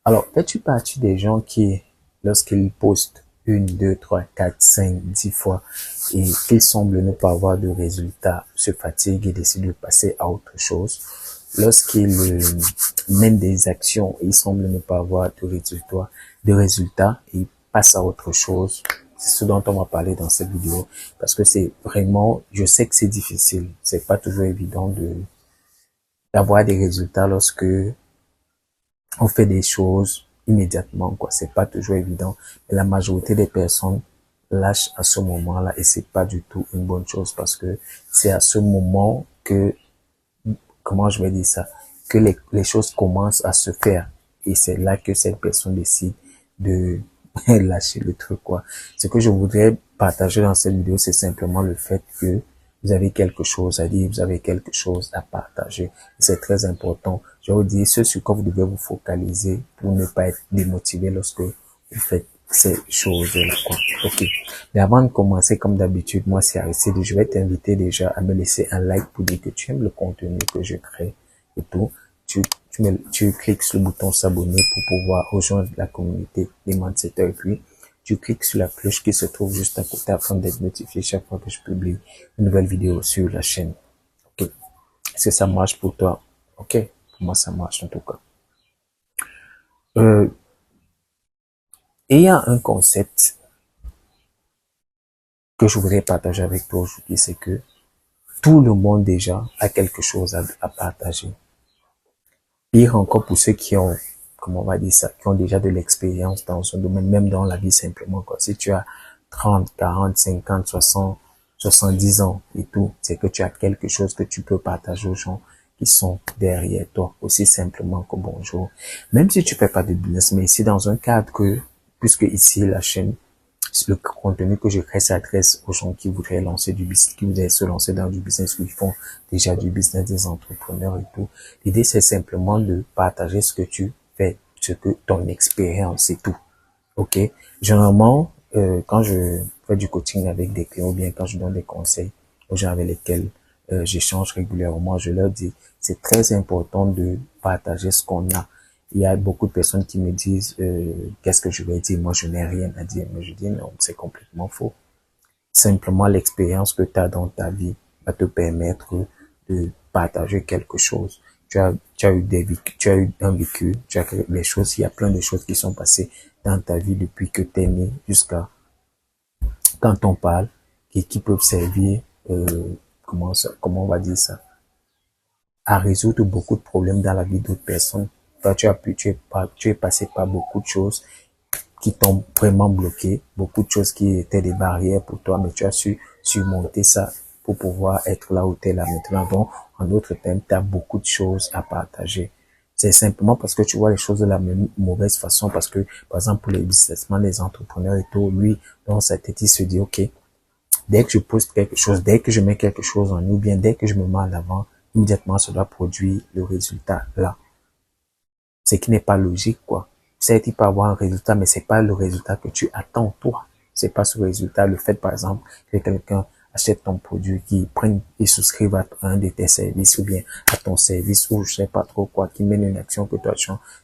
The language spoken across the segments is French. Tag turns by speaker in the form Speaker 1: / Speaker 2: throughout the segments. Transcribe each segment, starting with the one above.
Speaker 1: Alors, fais-tu partie des gens qui, lorsqu'ils postent une, deux, trois, quatre, cinq, 10 fois et qu'ils semblent ne pas avoir de résultats, se fatiguent et décident de passer à autre chose? Lorsqu'ils mènent des actions et ils semblent ne pas avoir de résultats et ils passent à autre chose. C'est ce dont on va parler dans cette vidéo parce que c'est vraiment, je sais que c'est difficile. C'est pas toujours évident d'avoir des résultats lorsque on fait des choses immédiatement, quoi. C'est pas toujours évident. Et la majorité des personnes lâchent à ce moment-là et c'est pas du tout une bonne chose parce que c'est à ce moment que, comment je vais dire ça, que les choses commencent à se faire. Et c'est là que cette personne décide de lâcher le truc, quoi. Ce que je voudrais partager dans cette vidéo, c'est simplement le fait que vous avez quelque chose à dire, vous avez quelque chose à partager. C'est très important. Je vous dis ce sur quoi vous devez vous focaliser pour ne pas être démotivé lorsque vous faites ces choses-là, quoi. Ok. Mais avant de commencer, comme d'habitude, moi, c'est Aristide. Je vais t'inviter déjà à me laisser un like pour dire que tu aimes le contenu que je crée et tout. Tu cliques sur le bouton s'abonner pour pouvoir rejoindre la communauté des mindsetters et puis tu cliques sur la cloche qui se trouve juste à côté afin d'être notifié chaque fois que je publie une nouvelle vidéo sur la chaîne. Ok. Est-ce que ça marche pour toi? Ok. Pour moi, ça marche en tout cas. Et il y a un concept que je voudrais partager avec toi aujourd'hui, c'est que tout le monde déjà a quelque chose à partager. Pire encore pour ceux qui ont, comment on va dire ça, qui ont déjà de l'expérience dans ce domaine, même dans la vie simplement, quoi. Si tu as 30, 40, 50, 60, 70 ans et tout, c'est que tu as quelque chose que tu peux partager aux gens qui sont derrière toi, aussi simplement que bonjour. Même si tu fais pas de business, mais ici dans un cadre que, puisque ici la chaîne, le contenu que je crée s'adresse aux gens qui voudraient lancer du business, qui voudraient se lancer dans du business, ou qui font déjà du business, des entrepreneurs et tout. L'idée, c'est simplement de partager ce que tu fais, ce que ton expérience et tout. OK? Généralement, quand je fais du coaching avec des clients ou bien quand je donne des conseils aux gens avec lesquels j'échange régulièrement, je leur dis, c'est très important de partager ce qu'on a. Il y a beaucoup de personnes qui me disent, qu'est-ce que je vais dire? Moi, je n'ai rien à dire. Mais je dis, non, c'est complètement faux. Simplement, l'expérience que tu as dans ta vie va te permettre de partager quelque chose. Tu as eu tu as eu un vécu, tu as les choses, il y a plein de choses qui sont passées dans ta vie depuis que tu es né jusqu'à quand on parle et qui peuvent servir, comment on va dire ça, à résoudre beaucoup de problèmes dans la vie d'autres personnes. Toi, tu es passé par beaucoup de choses qui t'ont vraiment bloqué, beaucoup de choses qui étaient des barrières pour toi, mais tu as su surmonter ça pour pouvoir être là où tu es là maintenant. Donc, en d'autres termes, tu as beaucoup de choses à partager. C'est simplement parce que tu vois les choses de la mauvaise façon, parce que, par exemple, pour les businessmen, les entrepreneurs et tout, lui, dans sa tête, il se dit, OK, dès que je poste quelque chose, dès que je mets quelque chose en ligne, ou bien dès que je me mets en avant, immédiatement, ça doit produire le résultat là. Ce qui n'est pas logique, quoi. Certes, il peut avoir un résultat, mais c'est pas le résultat que tu attends, toi. C'est pas ce résultat. Le fait, par exemple, que quelqu'un achète ton produit, qui prenne et souscrive à un de tes services, ou bien à ton service, ou je sais pas trop quoi, qui mène une action que toi,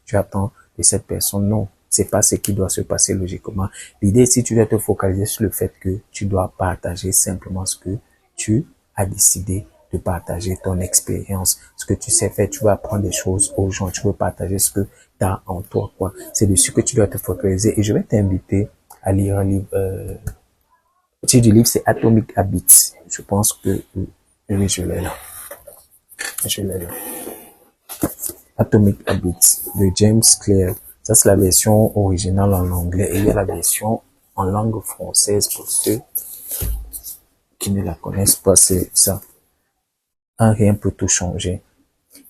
Speaker 1: tu attends de cette personne. Non. C'est pas ce qui doit se passer logiquement. L'idée, si tu dois te focaliser sur le fait que tu dois partager simplement ce que tu as décidé de partager ton expérience, ce que tu sais faire, tu vas apprendre des choses aux gens, tu veux partager ce que tu as en toi, quoi. C'est dessus que tu dois te focaliser et je vais t'inviter à lire un livre, le titre du livre c'est Atomic Habits. Je pense que, oui, je l'ai là. Je l'ai là. Atomic Habits de James Clear. Ça, c'est la version originale en anglais et il y a la version en langue française pour ceux qui ne la connaissent pas, c'est ça. Un rien peut tout changer.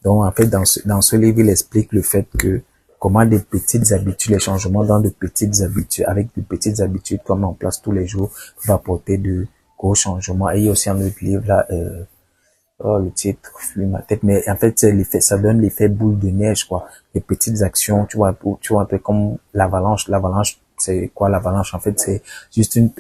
Speaker 1: Donc, en fait, dans ce livre, il explique le fait que comment des petites habitudes, les changements dans de petites habitudes, avec de petites habitudes qu'on met en place tous les jours, va apporter de gros changements. Et il y a aussi un autre livre là, oh, le titre fuit ma tête, mais en fait, c'est l'effet, ça donne l'effet boule de neige, quoi. Les petites actions, tu vois, un peu comme l'avalanche. L'avalanche, c'est quoi l'avalanche? En fait, c'est juste une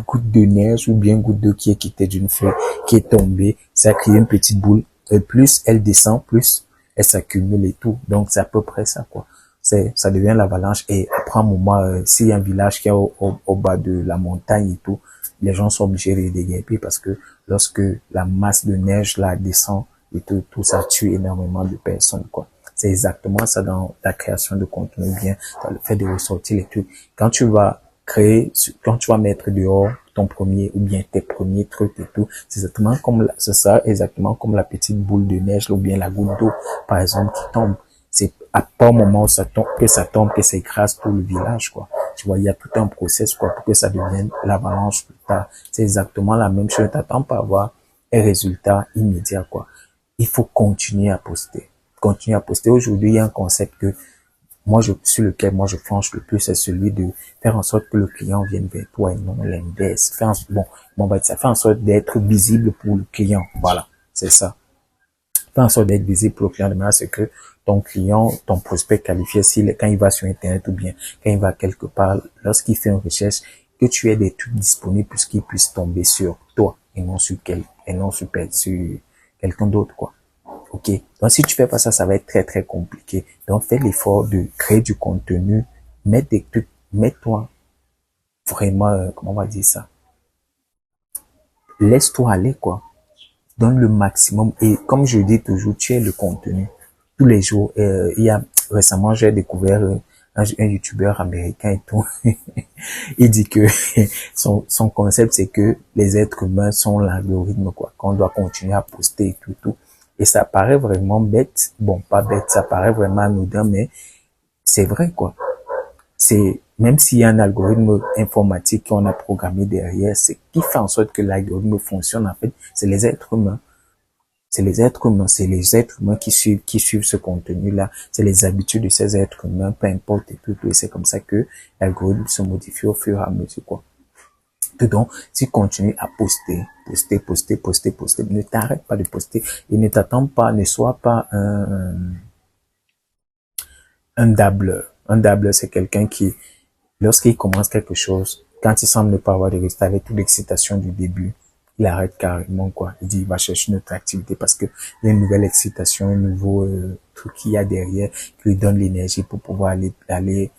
Speaker 1: goutte de neige ou bien une goutte d'eau qui est quittée d'une feuille, qui est tombée. Ça crée une petite boule. Et plus elle descend, plus elle s'accumule et tout. Donc, c'est à peu près ça, quoi. ça devient l'avalanche. Et après un moment, s'il y a un village qui est au bas de la montagne et tout, les gens sont obligés de déguerpir parce que lorsque la masse de neige là descend et tout ça tue énormément de personnes, quoi. C'est exactement ça dans la création de contenu, bien dans le fait de ressortir les trucs. Quand tu vas créer, quand tu vas mettre dehors ton premier ou bien tes premiers trucs et tout, c'est ça exactement comme la petite boule de neige ou bien la goutte d'eau, par exemple, qui tombe. C'est à pas au moment où ça tombe, que ça écrase tout le village, quoi. Tu vois, il y a tout un process, quoi, pour que ça devienne l'avalanche plus tard. C'est exactement la même chose. T'attends pas à avoir un résultat immédiat, quoi. Il faut continuer à poster. Continuer à poster. Aujourd'hui, il y a un concept sur lequel moi je flanche le plus, c'est celui de faire en sorte que le client vienne vers toi et non l'inverse. On va dire ça. Faire en sorte d'être visible pour le client. Voilà. C'est ça. Faire en sorte d'être visible pour le client de manière à ce que ton client, ton prospect qualifié, quand il va sur Internet ou bien quand il va quelque part, lorsqu'il fait une recherche, que tu aies des trucs disponibles pour qu'il puisse tomber sur toi et non sur quelqu'un d'autre, quoi. Ok. Donc, si tu fais pas ça, ça va être très, très compliqué. Donc, fais l'effort de créer du contenu, mettre des trucs, mets-toi vraiment, comment on va dire ça? Laisse-toi aller, quoi. Donne le maximum. Et comme je dis toujours, tu es le contenu. Tous les jours, récemment, j'ai découvert un youtubeur américain et tout. Il dit que son concept, c'est que les êtres humains sont l'algorithme, quoi. Qu'on doit continuer à poster et tout. Et ça paraît vraiment bête. Bon, pas bête, ça paraît vraiment anodin, mais c'est vrai, quoi. Même s'il y a un algorithme informatique qu'on a programmé derrière, c'est qui fait en sorte que l'algorithme fonctionne, en fait, c'est les êtres humains. C'est les êtres humains, qui suivent ce contenu-là. C'est les habitudes de ces êtres humains, peu importe et tout. Et c'est comme ça que l'algorithme se modifie au fur et à mesure, quoi. Donc, tu continues à poster. Ne t'arrête pas de poster et ne t'attends pas, ne sois pas un dabbleur. Un dabbleur, c'est quelqu'un qui, lorsqu'il commence quelque chose, quand il semble ne pas avoir de résultats avec toute l'excitation du début, il arrête carrément, quoi. Il dit, il va chercher une autre activité parce que il y a une nouvelle excitation, un nouveau truc qu'il y a derrière qui lui donne l'énergie pour pouvoir aller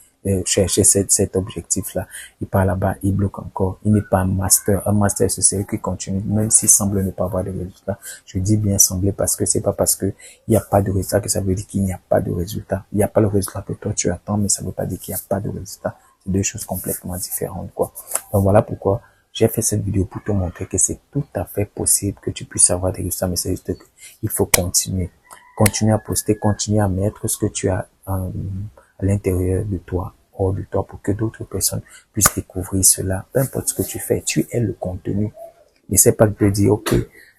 Speaker 1: chercher cet objectif-là. Il part là-bas, il bloque encore. Il n'est pas un master. Un master, c'est celui qui continue, même s'il semble ne pas avoir de résultats. Je dis bien sembler parce que c'est pas parce que il n'y a pas de résultat que ça veut dire qu'il n'y a pas de résultat. Il n'y a pas le résultat que toi tu attends, mais ça ne veut pas dire qu'il n'y a pas de résultat. C'est deux choses complètement différentes, quoi. Donc voilà pourquoi j'ai fait cette vidéo pour te montrer que c'est tout à fait possible que tu puisses avoir des résultats, mais c'est juste qu'il faut continuer. Continuer à poster, continuer à mettre ce que tu as à l'intérieur de toi, hors de toi, pour que d'autres personnes puissent découvrir cela. Peu importe ce que tu fais, tu es le contenu. N'essaie pas de te dire, ok,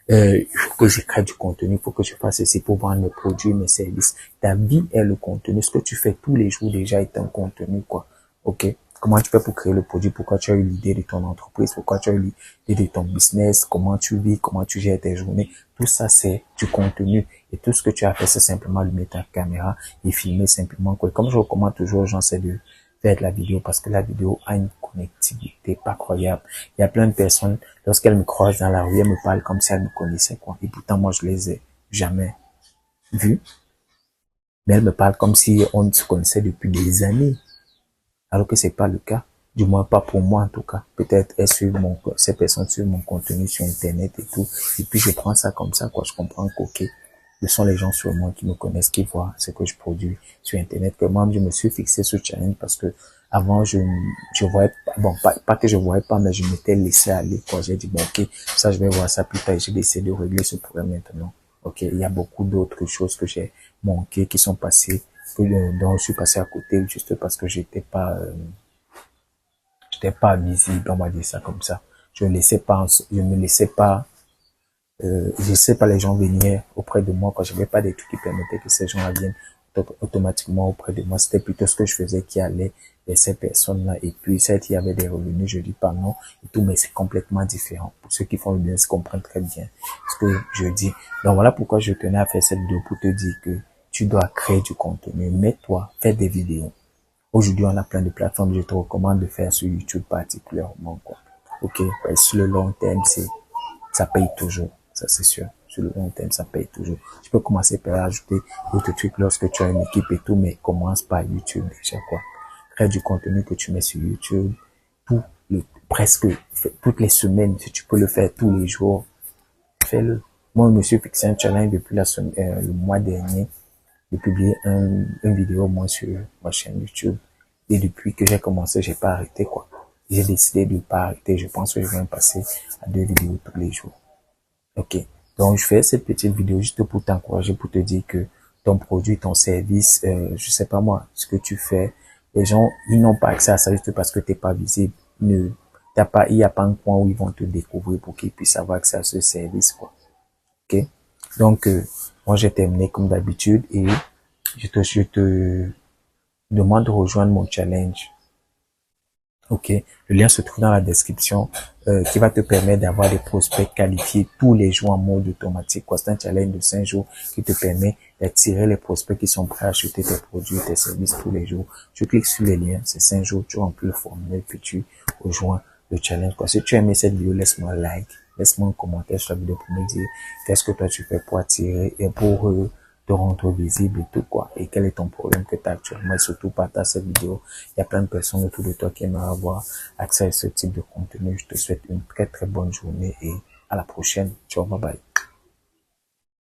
Speaker 1: il faut que je crée du contenu, il faut que je fasse ceci pour vendre mes produits, mes services. Ta vie est le contenu. Ce que tu fais tous les jours déjà est un contenu, quoi. Ok? Comment tu fais pour créer le produit? Pourquoi tu as eu l'idée de ton entreprise? Pourquoi tu as eu l'idée de ton business? Comment tu vis? Comment tu gères tes journées? Tout ça, c'est du contenu. Et tout ce que tu as fait, c'est simplement allumer ta caméra et filmer simplement, quoi. Comme je recommande toujours aux gens, c'est de faire de la vidéo parce que la vidéo a une connectivité pas croyable. Il y a plein de personnes, lorsqu'elles me croisent dans la rue, elles me parlent comme si elles me connaissaient, quoi. Et pourtant, moi, je les ai jamais vues. Mais elles me parlent comme si on se connaissait depuis des années. Alors que c'est pas le cas. Du moins, pas pour moi, en tout cas. Peut-être ces personnes suivent mon contenu sur Internet et tout. Et puis, je prends ça comme ça, quoi. Je comprends qu'ok, ce sont les gens sur moi qui me connaissent, qui voient ce que je produis sur Internet. Que moi, je me suis fixé ce challenge parce que avant, je voyais, bon, pas que je voyais pas, mais je m'étais laissé aller, quoi. J'ai dit, bon, ok, ça, je vais voir ça plus tard et j'ai décidé de régler ce problème maintenant. Ok, il y a beaucoup d'autres choses que j'ai manquées, qui sont passées, dont je suis passé à côté juste parce que j'étais pas visible, on va dire ça comme ça. Je ne me laissais pas les gens venir auprès de moi quand je n'avais pas des trucs qui permettaient que ces gens viennent automatiquement auprès de moi. C'était plutôt ce que je faisais qui allait vers ces personnes-là. Et puis, certes, il y avait des revenus, je dis pas non et tout, mais c'est complètement différent. Pour ceux qui font le business comprennent très bien ce que je dis. Donc voilà pourquoi je tenais à faire cette vidéo pour te dire que tu dois créer du contenu. Mets-toi, fais des vidéos. Aujourd'hui, on a plein de plateformes. Je te recommande de faire sur YouTube particulièrement, quoi. Ok, sur le long terme, ça paye toujours. Ça, c'est sûr. sur le long terme, ça paye toujours. Tu peux commencer par ajouter d'autres trucs lorsque tu as une équipe et tout, mais commence par YouTube déjà, quoi. Crée du contenu que tu mets sur YouTube, presque, toutes les semaines, si tu peux le faire tous les jours, fais-le. Moi, je me suis fixé un challenge depuis le mois dernier de publier une vidéo au moins sur ma chaîne YouTube. Et depuis que j'ai commencé, j'ai pas arrêté, quoi. J'ai décidé de pas arrêter. Je pense que je vais me passer à 2 vidéos tous les jours. Ok. Donc, je fais cette petite vidéo juste pour t'encourager, pour te dire que ton produit, ton service, je sais pas moi, ce que tu fais, les gens, ils n'ont pas accès à ça juste parce que t'es pas visible. Il y a pas un coin où ils vont te découvrir pour qu'ils puissent avoir accès à ce service, quoi. Ok. Donc, moi, j'ai terminé comme d'habitude et je te demande de rejoindre mon challenge. Ok, le lien se trouve dans la description qui va te permettre d'avoir des prospects qualifiés tous les jours en mode automatique. C'est un challenge de 5 jours qui te permet d'attirer les prospects qui sont prêts à acheter tes produits, tes services tous les jours. Tu cliques sur les liens, c'est 5 jours, tu remplis le formulaire puis tu rejoins le challenge. Si tu as aimé cette vidéo, laisse-moi un like, laisse-moi un commentaire sur la vidéo pour me dire qu'est-ce que toi tu fais pour attirer et pour te rendre visible et tout quoi. Et quel est ton problème que tu as actuellement et surtout partage cette vidéo. Il y a plein de personnes autour de toi qui aimeraient avoir accès à ce type de contenu. Je te souhaite une très très bonne journée et à la prochaine. Ciao, bye bye.